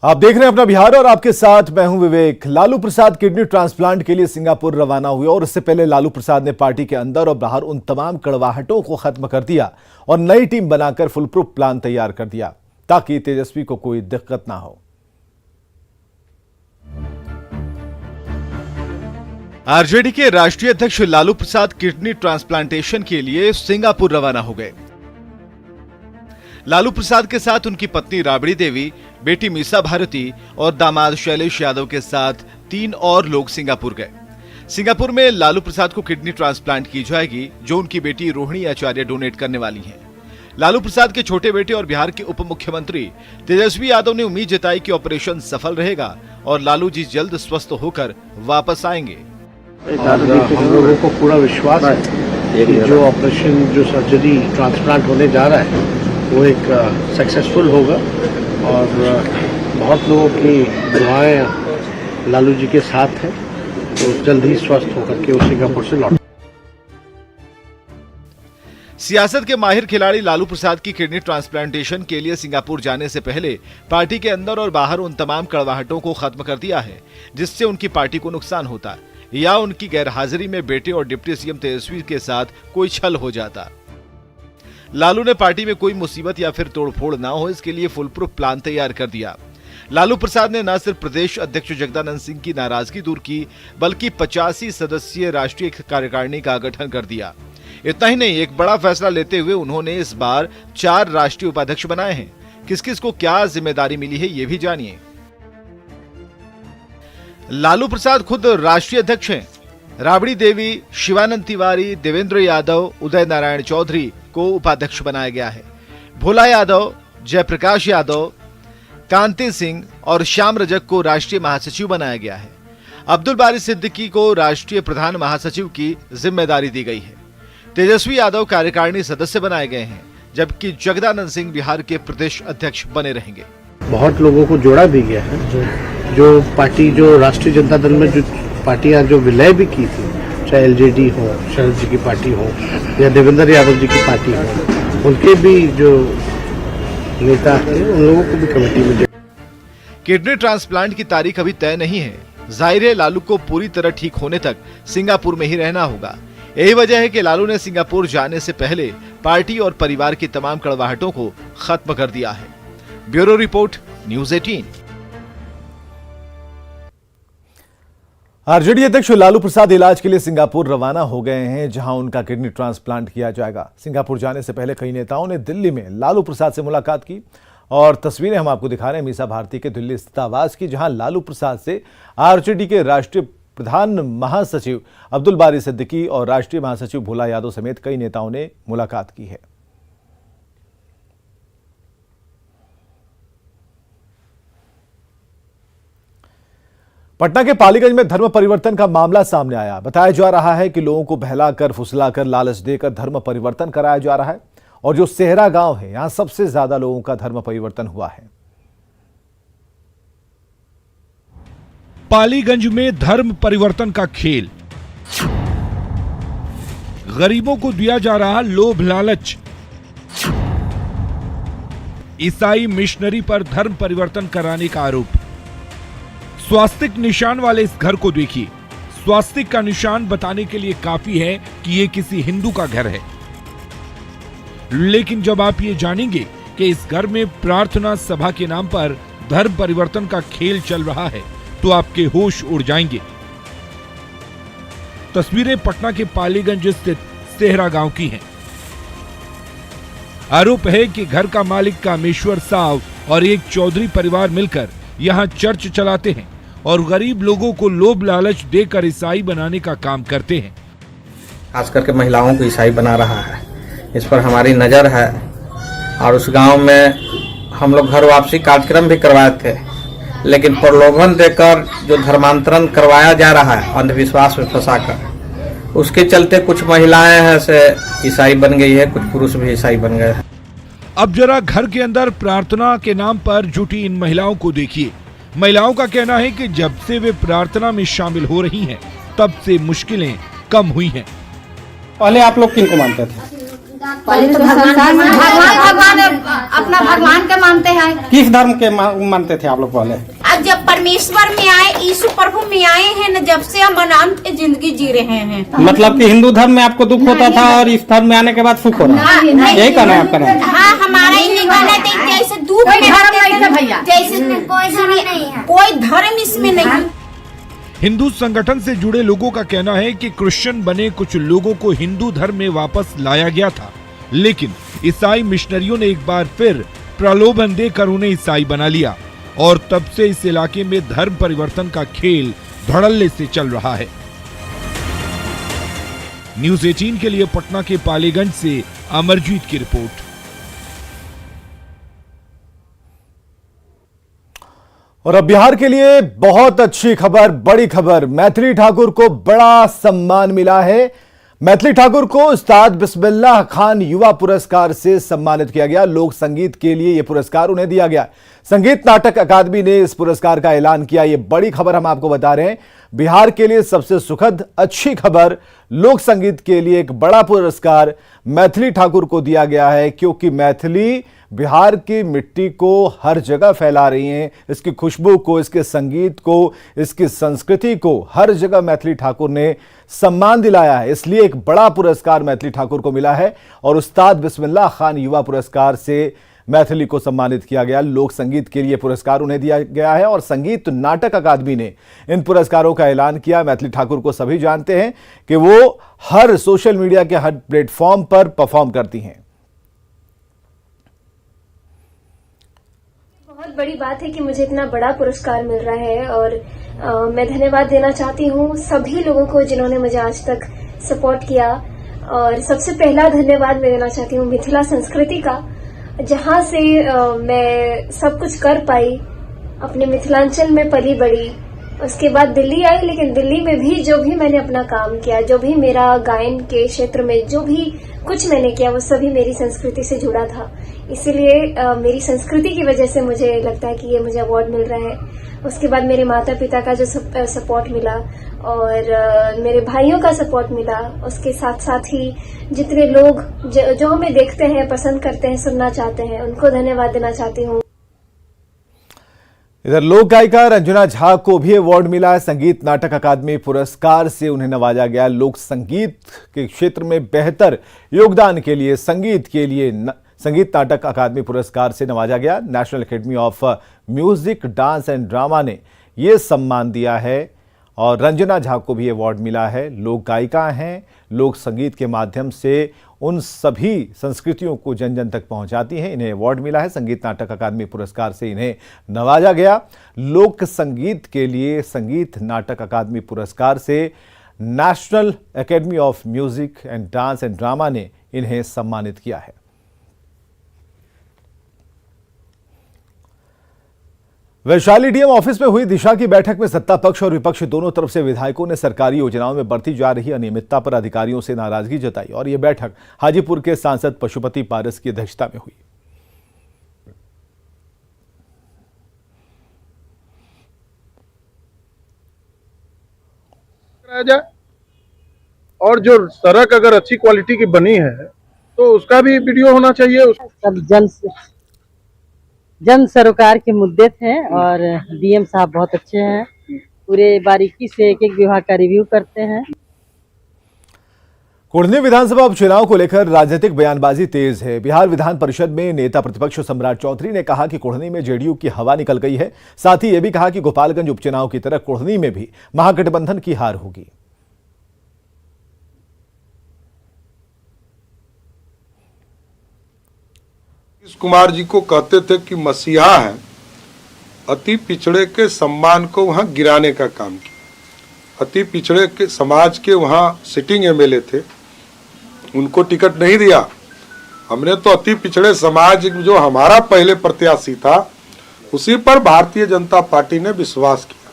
आप देख रहे हैं अपना बिहार और आपके साथ मैं हूं विवेक। लालू प्रसाद किडनी ट्रांसप्लांट के लिए सिंगापुर रवाना हुए और इससे पहले लालू प्रसाद ने पार्टी के अंदर और बाहर उन तमाम कड़वाहटों को खत्म कर दिया और नई टीम बनाकर फुल प्रूफ प्लान तैयार कर दिया ताकि तेजस्वी को कोई दिक्कत ना हो। आरजेडी के राष्ट्रीय अध्यक्ष लालू प्रसाद किडनी ट्रांसप्लांटेशन के लिए सिंगापुर रवाना हो गए। लालू प्रसाद के साथ उनकी पत्नी राबड़ी देवी, बेटी मीसा भारती और दामाद शैलेश यादव के साथ 3 और लोग सिंगापुर गए। सिंगापुर में लालू प्रसाद को किडनी ट्रांसप्लांट की जाएगी, जो उनकी बेटी रोहिणी आचार्य डोनेट करने वाली हैं। लालू प्रसाद के छोटे बेटे और बिहार के उप मुख्यमंत्री तेजस्वी यादव ने उम्मीद जताई कि ऑपरेशन सफल रहेगा और लालू जी जल्द स्वस्थ होकर वापस आएंगे। हम लोगों को पूरा विश्वास है कि जो ऑपरेशन, जो सर्जरी, ट्रांसप्लांट होने जा रहा है वो एक सक्सेसफुल होगा और बहुत लोगों की दुआएं लालू जी के साथ हैं, तो जल्द ही स्वस्थ होकर के वो सिंगापुर से लौट। सियासत के माहिर खिलाड़ी लालू प्रसाद की किडनी ट्रांसप्लांटेशन के लिए सिंगापुर जाने से पहले पार्टी के अंदर और बाहर उन तमाम कड़वाहटों को खत्म कर दिया है जिससे उनकी पार्टी को नुकसान होता या उनकी गैरहाजिरी में बेटे और डिप्टी सीएम तेजस्वी के साथ कोई छल हो जाता। लालू ने पार्टी में कोई मुसीबत या फिर तोड़फोड़ ना हो, इसके लिए फुल प्रूफ प्लान तैयार कर दिया। लालू प्रसाद ने न सिर्फ प्रदेश अध्यक्ष जगदानंद सिंह की नाराजगी दूर की, बल्कि 85 सदस्यीय राष्ट्रीय कार्यकारिणी का गठन कर दिया। इतना ही नहीं, एक बड़ा फैसला लेते हुए उन्होंने इस बार 4 राष्ट्रीय उपाध्यक्ष बनाए हैं। किस किस को क्या जिम्मेदारी मिली है, ये भी जानिए। लालू प्रसाद खुद राष्ट्रीय अध्यक्ष हैं। राबड़ी देवी, शिवानंद तिवारी, देवेंद्र यादव, उदय नारायण चौधरी को उपाध्यक्ष बनाया गया है। भोला यादव, जयप्रकाश यादव, कांति सिंह और श्याम रजक को राष्ट्रीय महासचिव बनाया गया है। अब्दुल बारी सिद्दीकी को राष्ट्रीय प्रधान महासचिव की जिम्मेदारी दी गई है। तेजस्वी यादव कार्यकारिणी सदस्य बनाए गए हैं, जबकि जगदानंद सिंह बिहार के प्रदेश अध्यक्ष बने रहेंगे। बहुत लोगों को जोड़ा भी गया है। जो पार्टी, जो राष्ट्रीय जनता दल में जो पार्टियां जो विलय भी की थी, चाहे एलजेडी हो, शरद जी की पार्टी हो या देवेंद्र यादव जी की पार्टी हो, उनके भी जो नेता हैं उन लोगों को भी कमेटी में। किडनी ट्रांसप्लांट की तारीख अभी तय नहीं है। जाहिर है लालू को पूरी तरह ठीक होने तक सिंगापुर में ही रहना होगा। यही वजह है कि लालू ने सिंगापुर जाने से पहले पार्टी और परिवार की तमाम कड़वाहटों को खत्म कर दिया है। Bureau report, news 18। आरजेडी अध्यक्ष लालू प्रसाद इलाज के लिए सिंगापुर रवाना हो गए हैं, जहां उनका किडनी ट्रांसप्लांट किया जाएगा। सिंगापुर जाने से पहले कई नेताओं ने दिल्ली में लालू प्रसाद से मुलाकात की और तस्वीरें हम आपको दिखा रहे हैं मीसा भारती के दिल्ली स्थित आवास की, जहां लालू प्रसाद से आरजेडी के राष्ट्रीय प्रधान महासचिव अब्दुल बारी सिद्दीकी और राष्ट्रीय महासचिव भोला यादव समेत कई नेताओं ने मुलाकात की है। पटना के पालीगंज में धर्म परिवर्तन का मामला सामने आया। बताया जा रहा है कि लोगों को बहलाकर, फुसलाकर, लालच देकर धर्म परिवर्तन कराया जा रहा है और जो सेहरा गांव है, यहां सबसे ज्यादा लोगों का धर्म परिवर्तन हुआ है। पालीगंज में धर्म परिवर्तन का खेल, गरीबों को दिया जा रहा लोभ लालच, ईसाई मिशनरी पर धर्म परिवर्तन कराने का आरोप। स्वास्तिक निशान वाले इस घर को देखिए। स्वास्तिक का निशान बताने के लिए काफी है कि ये किसी हिंदू का घर है, लेकिन जब आप ये जानेंगे कि इस घर में प्रार्थना सभा के नाम पर धर्म परिवर्तन का खेल चल रहा है, तो आपके होश उड़ जाएंगे। तस्वीरें पटना के पालीगंज स्थित सेहरा गांव की हैं। आरोप है कि घर का मालिक कामेश्वर साव और एक चौधरी परिवार मिलकर यहां चर्च चलाते हैं और गरीब लोगों को लोभ लालच देकर ईसाई बनाने का काम करते हैं। खास करके महिलाओं को ईसाई बना रहा है, इस पर हमारी नजर है और उस गांव में हम लोग घर वापसी कार्यक्रम भी करवाए थे, लेकिन प्रलोभन देकर जो धर्मांतरण करवाया जा रहा है अंधविश्वास में फंसाकर, उसके चलते कुछ महिलाएं हैं से ईसाई बन गई है, कुछ पुरुष भी ईसाई बन गए हैं। अब जरा घर के अंदर प्रार्थना के नाम पर जुटी इन महिलाओं को देखिए। महिलाओं का कहना है कि जब से वे प्रार्थना में शामिल हो रही हैं, तब से मुश्किलें कम हुई हैं। पहले आप लोग किनको मानते थे? पहले तो भगवान अपना भगवान के मानते हैं। किस धर्म के मानते थे आप लोग पहले? आज जब परमेश्वर में आए, यीशु प्रभु में आए हैं न, जब से हम अनंत जिंदगी जी रहे हैं। मतलब कि हिंदू धर्म में आपको दुख होता था और इस धर्म में आने के बाद सुख हो रहा है, यही कहना है आपका? हाँ, हमारा यही कहना है। जैसे दुख में जैसे कोई धर्म इसमें नहीं। हिंदू संगठन से जुड़े लोगों का कहना है कि क्रिश्चियन बने कुछ लोगों को हिंदू धर्म में वापस लाया गया था, लेकिन ईसाई मिशनरियों ने एक बार फिर प्रलोभन देकर उन्हें ईसाई बना लिया और तब से इस इलाके में धर्म परिवर्तन का खेल धड़ल्ले से चल रहा है। न्यूज़ 18 के लिए पटना के पालीगंज से अमरजीत की रिपोर्ट। और अब बिहार के लिए बहुत अच्छी खबर, बड़ी खबर। मैथिली ठाकुर को बड़ा सम्मान मिला है। मैथिली ठाकुर को उस्ताद बिस्मिल्लाह खान युवा पुरस्कार से सम्मानित किया गया। लोक संगीत के लिए यह पुरस्कार उन्हें दिया गया। संगीत नाटक अकादमी ने इस पुरस्कार का ऐलान किया। यह बड़ी खबर हम आपको बता रहे हैं। बिहार के लिए सबसे सुखद अच्छी खबर, लोक संगीत के लिए एक बड़ा पुरस्कार मैथिली ठाकुर को दिया गया है, क्योंकि मैथिली बिहार की मिट्टी को हर जगह फैला रही हैं। इसकी खुशबू को, इसके संगीत को, इसकी संस्कृति को हर जगह मैथिली ठाकुर ने सम्मान दिलाया है। इसलिए एक बड़ा पुरस्कार मैथिली ठाकुर को मिला है और उस्ताद बिस्मिल्लाह खान युवा पुरस्कार से मैथिली को सम्मानित किया गया। लोक संगीत के लिए पुरस्कार उन्हें दिया गया है और संगीत नाटक अकादमी ने इन पुरस्कारों का ऐलान किया। मैथिली ठाकुर को सभी जानते हैं कि वो हर सोशल मीडिया के हर प्लेटफॉर्म पर परफॉर्म करती हैं। बहुत बड़ी बात है कि मुझे इतना बड़ा पुरस्कार मिल रहा है और मैं धन्यवाद देना चाहती हूँ सभी लोगों को जिन्होंने मुझे आज तक सपोर्ट किया। और सबसे पहला धन्यवाद मैं देना चाहती हूँ मिथिला संस्कृति का, जहाँ से मैं सब कुछ कर पाई। अपने मिथिलांचल में पली बड़ी, उसके बाद दिल्ली आई, लेकिन दिल्ली में भी जो भी मैंने अपना काम किया, जो भी मेरा गायन के क्षेत्र में जो भी कुछ मैंने किया, वो सभी मेरी संस्कृति से जुड़ा था। इसीलिए मेरी संस्कृति की वजह से मुझे लगता है कि ये मुझे अवार्ड मिल रहा है। उसके बाद मेरे माता पिता का जो सपोर्ट मिला और मेरे भाइयों का सपोर्ट मिला, उसके साथ साथ ही जितने लोग जो हमें देखते हैं, पसंद करते हैं, सुनना चाहते हैं, उनको धन्यवाद देना चाहती हूँ। इधर लोक गायिका रंजना झा को भी अवार्ड मिला है। संगीत नाटक अकादमी पुरस्कार से उन्हें नवाजा गया। लोक संगीत के क्षेत्र में बेहतर योगदान के लिए संगीत के लिए संगीत नाटक अकादमी पुरस्कार से नवाजा गया। National academy of music, dance and drama ने यह सम्मान दिया है और रंजना झा को भी अवार्ड मिला है। लोक गायिका हैं, लोक संगीत के माध्यम से उन सभी संस्कृतियों को जन जन तक पहुंचाती हैं। इन्हें अवार्ड मिला है। संगीत नाटक अकादमी पुरस्कार से इन्हें नवाजा गया। लोक संगीत के लिए संगीत नाटक अकादमी पुरस्कार से national academy of music and dance and drama ने इन्हें सम्मानित किया है। वैशाली डीएम ऑफिस में हुई दिशा की बैठक में सत्ता पक्ष और विपक्ष दोनों तरफ से विधायकों ने सरकारी योजनाओं में बरती जा रही अनियमितता पर अधिकारियों से नाराजगी जताई और यह बैठक हाजीपुर के सांसद पशुपति पारस की अध्यक्षता में हुई। और जो सड़क अगर अच्छी क्वालिटी की बनी है तो उसका भी वीडियो होना चाहिए। सब जन सरोकार के मुद्दे थे और डीएम साहब बहुत अच्छे हैं, पूरे बारीकी से एक एक विभाग का रिव्यू करते हैं। कुढ़नी विधानसभा उपचुनाव को लेकर राजनीतिक बयानबाजी तेज है। बिहार विधान परिषद में नेता प्रतिपक्ष सम्राट चौधरी ने कहा कि कुढ़नी में जेडीयू की हवा निकल गई है। साथ ही यह भी कहा कि गोपालगंज उपचुनाव की तरह कुढ़नी में भी महागठबंधन की हार होगी। नीतीश कुमार जी को कहते थे कि मसीहा है, अति पिछड़े के सम्मान को वहां गिराने का काम किया। अति पिछड़े के समाज के वहां सिटिंग एमएलए थे, उनको टिकट नहीं दिया। हमने तो अति पिछड़े समाज जो हमारा पहले प्रत्याशी था उसी पर भारतीय जनता पार्टी ने विश्वास किया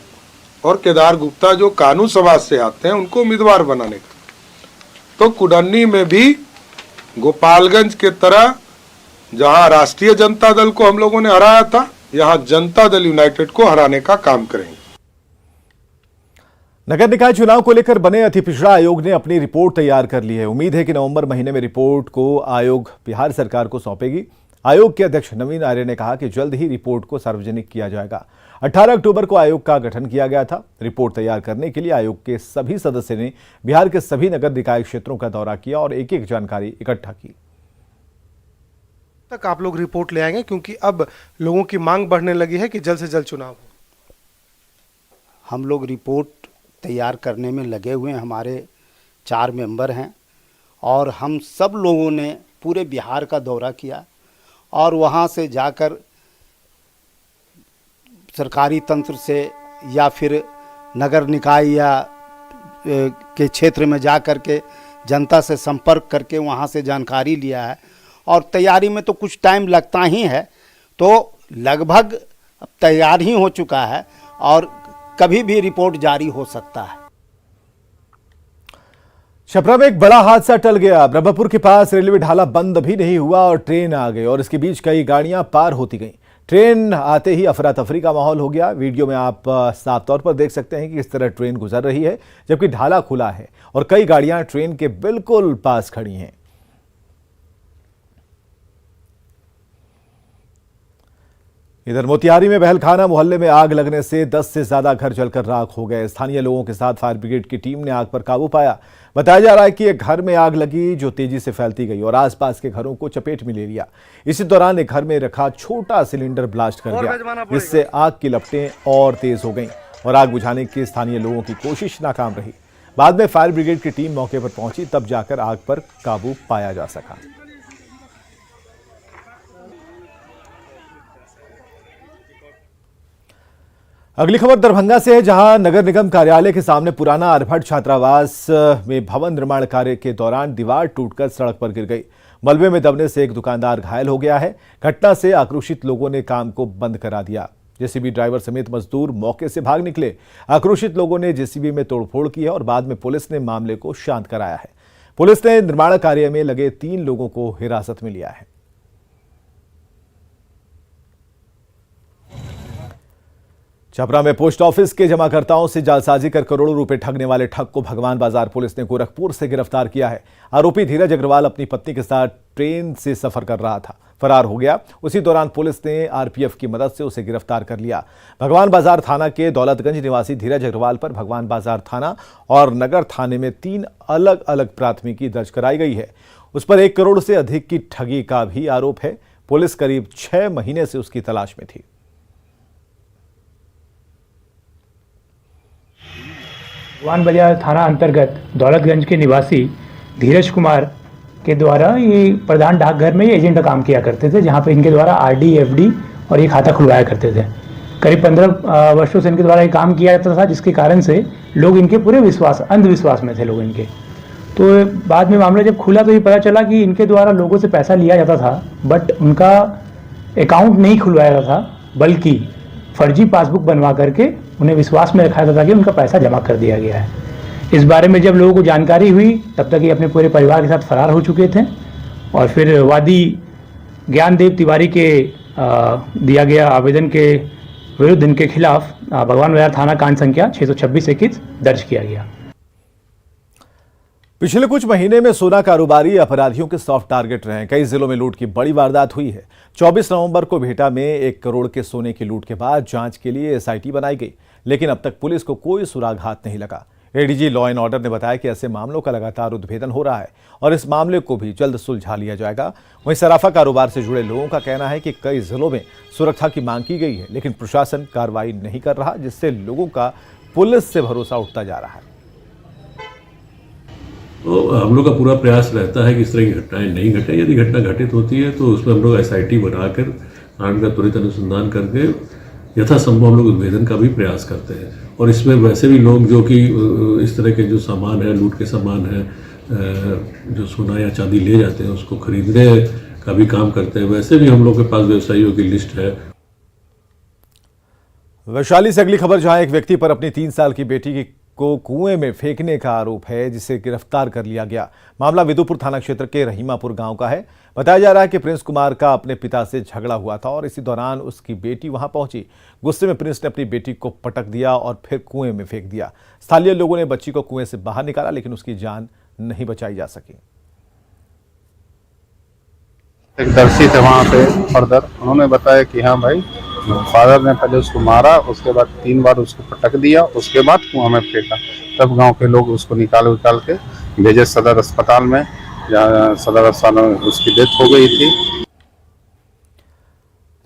और केदार गुप्ता जो कानून समाज से आते हैं उनको उम्मीदवार बनाने का। तो कुढ़नी में भी गोपालगंज के तरह जहां राष्ट्रीय जनता दल को हम लोगों ने हराया था, यहां जनता दल यूनाइटेड को हराने का काम करेंगे। नगर निकाय चुनाव को लेकर बने अति पिछड़ा आयोग ने अपनी रिपोर्ट तैयार कर ली है। उम्मीद है कि नवंबर महीने में रिपोर्ट को आयोग बिहार सरकार को सौंपेगी। आयोग के अध्यक्ष नवीन आर्य ने कहा कि जल्द ही रिपोर्ट को सार्वजनिक किया जाएगा। 18 अक्टूबर को आयोग का गठन किया गया था। रिपोर्ट तैयार करने के लिए आयोग के सभी सदस्य ने बिहार के सभी नगर निकाय क्षेत्रों का दौरा किया और एक एक जानकारी इकट्ठा की। तक आप लोग रिपोर्ट ले आएंगे, क्योंकि अब लोगों की मांग बढ़ने लगी है कि जल्द से जल्द चुनाव हो। हम लोग रिपोर्ट तैयार करने में लगे हुए हैं। हमारे 4 मेंबर हैं और हम सब लोगों ने पूरे बिहार का दौरा किया और वहाँ से जाकर सरकारी तंत्र से या फिर नगर निकाय या के क्षेत्र में जा कर के जनता से संपर्क करके वहाँ से जानकारी लिया है। और तैयारी में तो कुछ टाइम लगता ही है, तो लगभग तैयार ही हो चुका है और कभी भी रिपोर्ट जारी हो सकता है। छपरा में एक बड़ा हादसा टल गया। ब्रह्मपुर के पास रेलवे ढाला बंद भी नहीं हुआ और ट्रेन आ गई और इसके बीच कई गाड़ियां पार होती गईं। ट्रेन आते ही अफरा तफरी का माहौल हो गया। वीडियो में आप साफ तौर पर देख सकते हैं कि किस तरह ट्रेन गुजर रही है, जबकि ढाला खुला है और कई गाड़ियां ट्रेन के बिल्कुल पास खड़ी हैं। इधर मोतिहारी में बहलखाना मोहल्ले में आग लगने से 10 से ज्यादा घर जलकर राख हो गए। स्थानीय लोगों के साथ फायर ब्रिगेड की टीम ने आग पर काबू पाया। बताया जा रहा है कि एक घर में आग लगी जो तेजी से फैलती गई और आसपास के घरों को चपेट में ले लिया। इसी दौरान एक घर में रखा छोटा सिलेंडर ब्लास्ट कर गया, जिससे आग की लपटें और तेज हो गईं और आग बुझाने की स्थानीय लोगों की कोशिश नाकाम रही। बाद में फायर ब्रिगेड की टीम मौके पर पहुंची, तब जाकर आग पर काबू पाया जा सका। अगली खबर दरभंगा से है, जहां नगर निगम कार्यालय के सामने पुराना आरभट छात्रावास में भवन निर्माण कार्य के दौरान दीवार टूटकर सड़क पर गिर गई। मलबे में दबने से एक दुकानदार घायल हो गया है। घटना से आक्रोशित लोगों ने काम को बंद करा दिया। जेसीबी ड्राइवर समेत मजदूर मौके से भाग निकले। आक्रोशित लोगों ने जेसीबी में तोड़फोड़ की है और बाद में पुलिस ने मामले को शांत कराया है। पुलिस ने निर्माण कार्य में लगे 3 लोगों को हिरासत में लिया है। छपरा में पोस्ट ऑफिस के जमाकर्ताओं से जालसाजी कर करोड़ों रुपए ठगने वाले ठग को भगवान बाजार पुलिस ने गोरखपुर से गिरफ्तार किया है। आरोपी धीरज अग्रवाल अपनी पत्नी के साथ ट्रेन से सफर कर रहा था, फरार हो गया। उसी दौरान पुलिस ने आरपीएफ की मदद से उसे गिरफ्तार कर लिया। भगवान बाजार थाना के दौलतगंज निवासी धीरज अग्रवाल पर भगवान बाजार थाना और नगर थाने में 3 अलग अलग प्राथमिकी दर्ज कराई गई है। उस पर 1 करोड़ से अधिक की ठगी का भी आरोप है। पुलिस करीब 6 महीने से उसकी तलाश में थी। भगवान बाजार थाना अंतर्गत दौलतगंज के निवासी धीरज कुमार के द्वारा ये प्रधान डाकघर में एजेंट का काम किया करते थे, जहाँ पे इनके द्वारा आरडी, एफडी और ये खाता खुलवाया करते थे। करीब 15 वर्षों से इनके द्वारा ये काम किया जाता था, जिसके कारण से लोग इनके पूरे अंधविश्वास में थे लोग इनके। तो बाद में मामला जब खुला तो ये पता चला कि इनके द्वारा लोगों से पैसा लिया जाता था, बट उनका अकाउंट नहीं खुलवाया जाता था, बल्कि फर्जी पासबुक बनवा करके उन्हें विश्वास में रखा था कि उनका पैसा जमा कर दिया गया है। इस बारे में जब लोगों को जानकारी हुई, तब तक ये अपने पूरे परिवार के साथ फरार हो चुके थे और फिर वादी ज्ञानदेव तिवारी के दिया गया आवेदन के विरुद्ध इनके खिलाफ भगवान बाजार थाना कांड संख्या 626/21 दर्ज किया गया। पिछले कुछ महीने में सोना कारोबारी अपराधियों के सॉफ्ट टारगेट रहे हैं। कई जिलों में लूट की बड़ी वारदात हुई है। 24 नवंबर को भेटा में 1 करोड़ के सोने की लूट के बाद जांच के लिए एसआईटी बनाई गई, लेकिन अब तक पुलिस को कोई सुराग हाथ नहीं लगा। एडीजी लॉ एंड ऑर्डर ने बताया कि ऐसे मामलों का लगातार उद्भेदन हो रहा है और इस मामले को भी जल्द सुलझा लिया जाएगा। वहीं सराफा कारोबार से जुड़े लोगों का कहना है कि कई जिलों में सुरक्षा की मांग की गई है, लेकिन प्रशासन कार्रवाई नहीं कर रहा, जिससे लोगों का पुलिस से भरोसा उठता जा रहा है। तो हम लोग का पूरा प्रयास रहता है कि इस तरह की घटनाएं नहीं घटे। यदि घटना घटित होती है तो उसमें हम लोग एसआईटी बनाकर कांड का त्वरित अनुसंधान करके यथासंभव हम लोग उद्भेदन का भी प्रयास करते हैं। और इसमें वैसे भी लोग जो कि इस तरह के जो सामान है, लूट के सामान है, जो सोना या चांदी ले जाते हैं, उसको खरीदने का भी काम करते हैं। वैसे भी हम लोग के पास व्यवसायियों की लिस्ट है। वैशाली से अगली खबर, जहां एक व्यक्ति पर अपनी 3 साल की बेटी की को कुएं में फेंकने का आरोप है, जिसे गिरफ्तार कर लिया गया। मामला विदुपुर थाना क्षेत्र के रहीमापुर गांव का है। बताया जा रहा है कि प्रिंस कुमार का अपने पिता से झगड़ा हुआ था और इसी दौरान उसकी बेटी वहां पहुंची। गुस्से में प्रिंस ने अपनी बेटी को पटक दिया और फिर कुएं में फेंक दिया। स्थानीय लोगों ने बच्ची को कुएं से बाहर निकाला, लेकिन उसकी जान नहीं बचाई जा सकी। एक दर्शी थे वहाँ पे फर्दर, उन्होंने बताया कि हाँ भाई, फादर ने पहले उसको मारा, उसके बाद 3 बार उसको पटक दिया, उसके बाद कुआं में फेंका। तब गांव के लोग उसको निकाल के भेजे सदर अस्पताल में, जहाँ सदर अस्पताल में उसकी डेथ हो गई थी।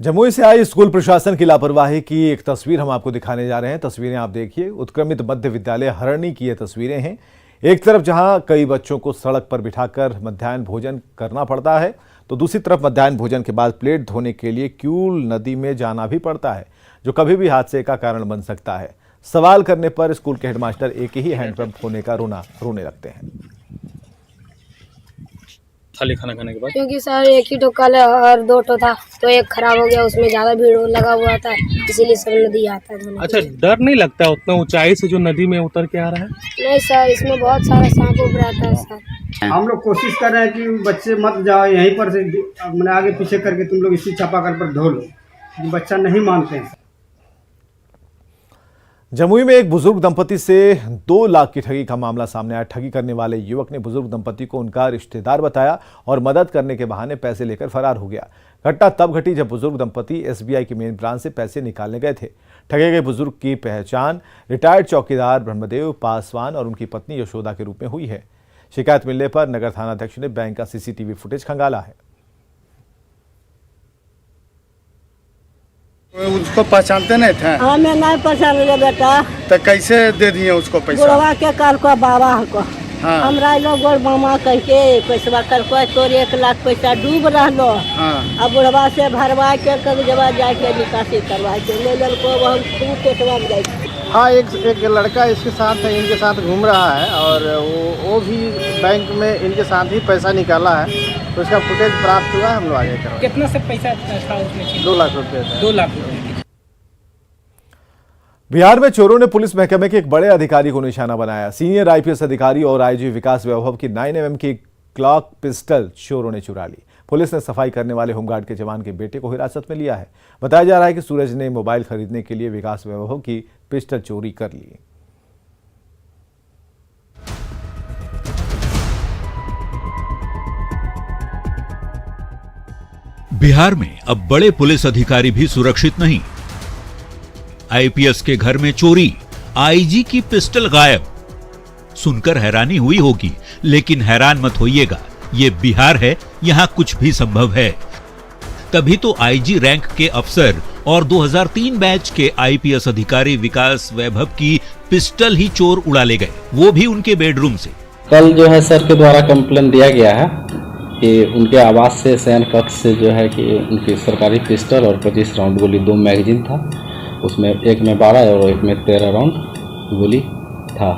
जमुई से आई स्कूल प्रशासन की लापरवाही की एक तस्वीर हम आपको दिखाने जा रहे हैं। तस्वीरें आप देखिए। उत्क्रमित मध्य विद्यालय हरणी की ये तस्वीरें हैं। एक तरफ जहां कई बच्चों को सड़क पर बिठाकर मध्याह्न भोजन करना पड़ता है, तो दूसरी तरफ मध्याह्न भोजन के बाद प्लेट धोने के लिए क्यूल नदी में जाना भी पड़ता है, जो कभी भी हादसे का कारण बन सकता है। सवाल करने पर स्कूल के हेडमास्टर एक ही हैंडपंप होने का रोने लगते हैं। थाली खाना खाने के बाद, क्योंकि सर एक ही कल और 2 था, तो एक खराब हो गया, उसमें ज्यादा भीड़ लगा हुआ था, इसीलिए सब नदी आता है। अच्छा, डर नहीं लगता उतना ऊंचाई से जो नदी में उतर के आ रहा है? नहीं सर, इसमें बहुत सारा सांप उब रहता है सर। हम लोग कोशिश कर रहे हैं कि बच्चे मत जाओ, यहीं पर से मैंने आगे पीछे करके तुम लोग इसी चापाकल पर धो लो, बच्चा नहीं मानते हैं। जमुई में एक बुजुर्ग दंपति से 2 लाख की ठगी का मामला सामने आया। ठगी करने वाले युवक ने बुजुर्ग दंपति को उनका रिश्तेदार बताया और मदद करने के बहाने पैसे लेकर फरार हो गया। घटना तब घटी जब बुजुर्ग दंपति SBI की मेन ब्रांच से पैसे निकालने गए थे। ठगे गए बुजुर्ग की पहचान रिटायर्ड चौकीदार ब्रह्मदेव पासवान और उनकी पत्नी यशोदा के रूप में हुई है। शिकायत मिलने पर नगर थानाध्यक्ष ने बैंक का CCTV फुटेज खंगाला है। उसको पहचानते नहीं थे? हाँ, मैं नहीं पहचान लिया बेटा। तो कैसे दे दिए उसको पैसा? बुढ़वा के काल को बाबा को। हाँ। हमरा लोग गोर मामा कह के पैसा कर को तोर 1 लाख पैसा डूब रहा। हाँ। अब बुढ़वा से भरवा के जब जाके निकासी करवा के ले लल को हम खूब पेटवा में जाए। हाँ, एक लड़का इसके साथ है, इनके साथ घूम रहा है और वो भी बैंक में इनके साथ ही पैसा निकाला है, तो इसका फुटेज प्राप्त हुआ। हम लोग आगे करेंगे। कितना से पैसा था उसमें? 2 लाख रुपए। 2 लाख। बिहार में चोरों ने पुलिस महकमे के एक बड़े अधिकारी को निशाना बनाया। सीनियर IPS अधिकारी और IG विकास वैभव की 9mm की ग्लॉक पिस्टल चोरों ने चुरा ली। पुलिस ने सफाई करने वाले होमगार्ड के जवान के बेटे को हिरासत में लिया है। बताया जा रहा है कि सूरज ने मोबाइल खरीदने के लिए विकास वैभव की पिस्टल चोरी कर ली। बिहार में अब बड़े पुलिस अधिकारी भी सुरक्षित नहीं। IPS के घर में चोरी, IG की पिस्टल गायब। सुनकर हैरानी हुई होगी, लेकिन हैरान मत होइएगा, ये बिहार है, यहां कुछ भी संभव है। तभी तो IG रैंक के अफसर और 2003 बैच के IPS अधिकारी विकास वैभव की पिस्टल ही चोर उड़ा ले गए, वो भी उनके बेडरूम से। कल जो है सर के द्वारा कंप्लेन दिया गया है कि उनके आवास से शयन कक्ष से जो है कि उनकी सरकारी पिस्टल और 25 राउंड गोली, 2 मैगजीन था, उसमें एक में 12 और एक में 13 राउंड गोली था,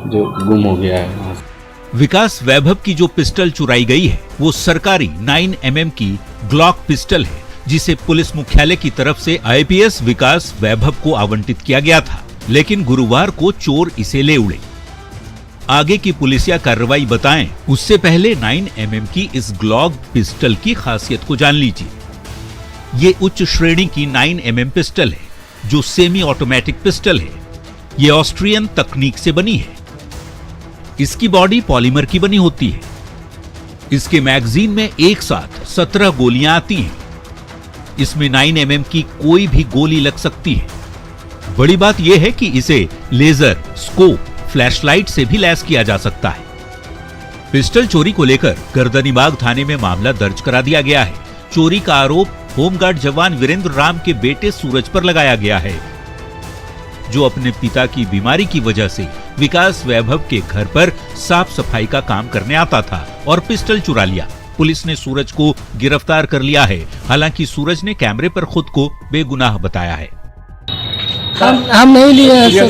जो गुम हो गया है वहां से। विकास वैभव की जो पिस्टल चुराई गई है वो सरकारी 9mm की ग्लॉक पिस्टल है, जिसे पुलिस मुख्यालय की तरफ से IPS विकास वैभव को आवंटित किया गया था, लेकिन गुरुवार को चोर इसे ले उड़े। आगे की पुलिसिया कार्रवाई बताएं, उससे पहले 9mm की इस ग्लॉक पिस्टल की खासियत को जान लीजिए। ये उच्च श्रेणी की 9mm पिस्टल है, जो सेमी ऑटोमेटिक पिस्टल है। ये ऑस्ट्रियन तकनीक से बनी है। इसकी बॉडी पॉलीमर की बनी होती है। इसके मैगजीन में एक साथ 17 गोलियां आती हैं। इसमें 9mm की कोई भी गोली लग सकती है। बड़ी बात यह है कि इसे लेजर, स्कोप, फ्लैशलाइट से भी लैस किया जा सकता है। पिस्टल चोरी को लेकर गर्दनीबाग थाने में मामला दर्ज करा दिया गया है। चोरी का आरोप होमगार्ड जवान वीरेंद्र राम के बेटे सूरज पर लगाया गया है, जो अपने पिता की बीमारी की वजह से विकास वैभव के घर पर साफ सफाई का काम करने आता था और पिस्टल चुरा लिया। पुलिस ने सूरज को गिरफ्तार कर लिया है। हालांकि सूरज ने कैमरे पर खुद को बेगुनाह बताया है। हम नहीं लिए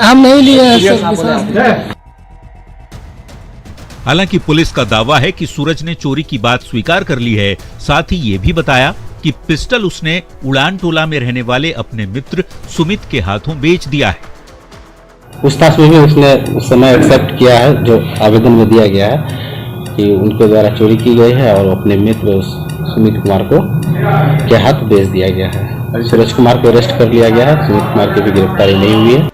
हम नहीं लिए। हालांकि पुलिस का दावा है कि सूरज ने चोरी की बात स्वीकार कर ली है। साथ ही ये भी बताया कि पिस्टल उसने उड़ान टोला में रहने वाले अपने मित्र सुमित के हाथों बेच दिया है। पूछताछ में भी उसने उस समय एक्सेप्ट किया है जो आवेदन में दिया गया है कि उनके द्वारा चोरी की गई है और अपने मित्र सुमित कुमार को के हाथ बेच दिया गया है। सूरज कुमार को अरेस्ट कर लिया गया है, सुमित कुमार की भी गिरफ्तारी नहीं हुई है।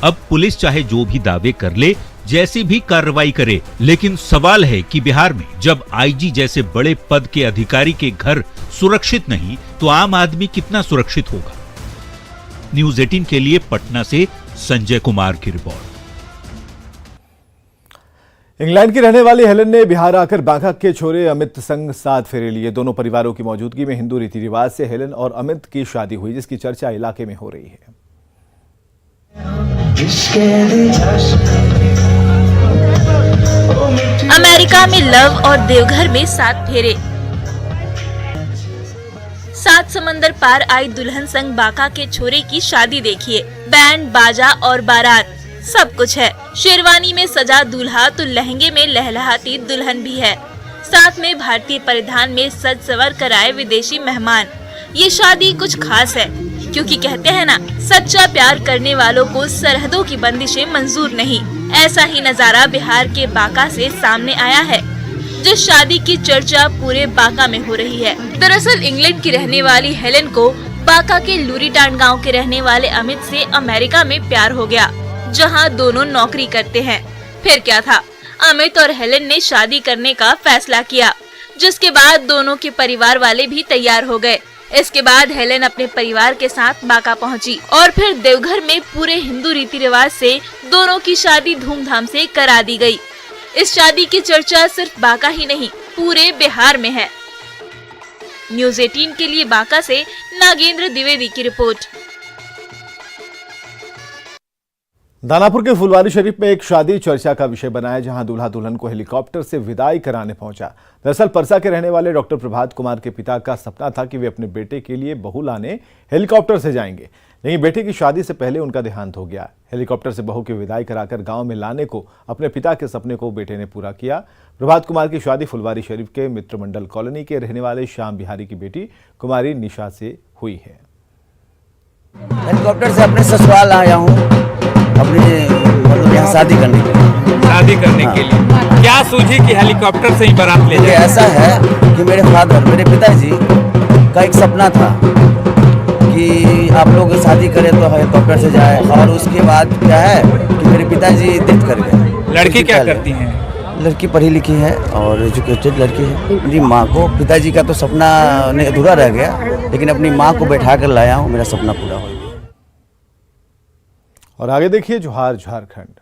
अब पुलिस चाहे जो भी दावे कर ले, जैसी भी कार्रवाई करे, लेकिन सवाल है कि बिहार में जब आईजी जैसे बड़े पद के अधिकारी के घर सुरक्षित नहीं, तो आम आदमी कितना सुरक्षित होगा। न्यूज़ 18 के लिए पटना से संजय कुमार की रिपोर्ट। इंग्लैंड की रहने वाली हेलन ने बिहार आकर बांका के छोरे अमित संग 7 फेरे लिए। दोनों परिवारों की मौजूदगी में हिंदू रीति रिवाज से हेलन और अमित की शादी हुई, जिसकी चर्चा इलाके में हो रही है। अमेरिका में लव और देवघर में 7 फेरे। 7 समंदर पार आई दुल्हन संग बांका के छोरे की शादी देखिए। बैंड बाजा और बारात सब कुछ है। शेरवानी में सजा दूल्हा तो लहंगे में लहलहाती दुल्हन भी है। साथ में भारतीय परिधान में सज सवर कर आए विदेशी मेहमान। ये शादी कुछ खास है, क्योंकि कहते हैं ना, सच्चा प्यार करने वालों को सरहदों की बंदिशें मंजूर नहीं। ऐसा ही नजारा बिहार के बांका से सामने आया है, जिस शादी की चर्चा पूरे बांका में हो रही है। दरअसल इंग्लैंड की रहने वाली हेलन को बांका के लूरीटांड गांव के रहने वाले अमित से अमेरिका में प्यार हो गया, जहां दोनों नौकरी करते हैं। फिर क्या था, अमित और हेलन ने शादी करने का फैसला किया, जिसके बाद दोनों के परिवार वाले भी तैयार हो गए। इसके बाद हेलन अपने परिवार के साथ बांका पहुंची और फिर देवघर में पूरे हिंदू रीति रिवाज से दोनों की शादी धूमधाम से करा दी गई। इस शादी की चर्चा सिर्फ बांका ही नहीं, पूरे बिहार में है। न्यूज़ 18 के लिए बांका से नागेंद्र द्विवेदी की रिपोर्ट। दानापुर के फुलवारी शरीफ में एक शादी चर्चा का विषय बना है, जहां दूल्हा दुल्हन को हेलीकॉप्टर से विदाई कराने पहुंचा। दरअसल परसा के रहने वाले डॉक्टर प्रभात कुमार के पिता का सपना था कि वे अपने बेटे के लिए बहू लाने हेलीकॉप्टर से जाएंगे, लेकिन बेटे की शादी से पहले उनका देहांत हो गया। हेलीकॉप्टर से बहू की विदाई कराकर गांव में लाने को अपने पिता के सपने को बेटे ने पूरा किया। प्रभात कुमार की शादी फुलवारी शरीफ के मित्रमंडल कॉलोनी के रहने वाले श्याम बिहारी की बेटी कुमारी निशा से हुई है। हेलीकॉप्टर से अपने ससुराल आया हूँ, अपने मतलब यहाँ शादी करने के लिए। क्या सूझी कि हेलीकॉप्टर से ही बारात ले जाए? ऐसा है कि मेरे पिताजी का एक सपना था कि आप लोग शादी करें तो हेलीकॉप्टर से जाए, और उसके बाद क्या है कि मेरे पिताजी डेथ कर गए। लड़की क्या करती हैं? लड़की पढ़ी लिखी है और एजुकेटेड लड़की है। मेरी माँ को, पिताजी का तो सपना अधूरा रह गया, लेकिन अपनी माँ को बैठा कर लाया हूँ, मेरा सपना पूरा हो गया। और आगे देखिए जोहार झारखंड।